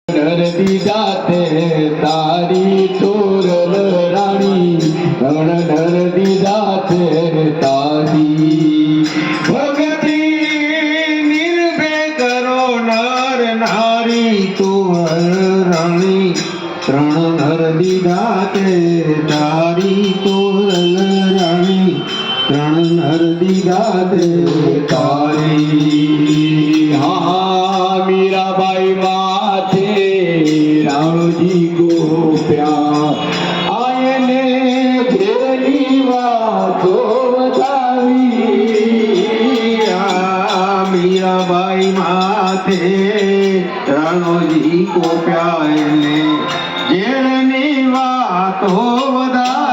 નરદી જાતે તારી તોરલ રાણી નરદી જાતે તારી ભગતિ નિર્ભય કરો નર નારી તોરલ રાણી ત્રણ નરદી જાતે તારી તોરલ રાણી ત્રણ નરદી જાતે તારી હા મીરાબાઈ માથે રાણોજી ગોપ્યા આયને ઘેરની વાતો બતાવી મીરાબાઈ માથે રાણોજી ગોપ્યા એને ઘેરની વાતો બતાવી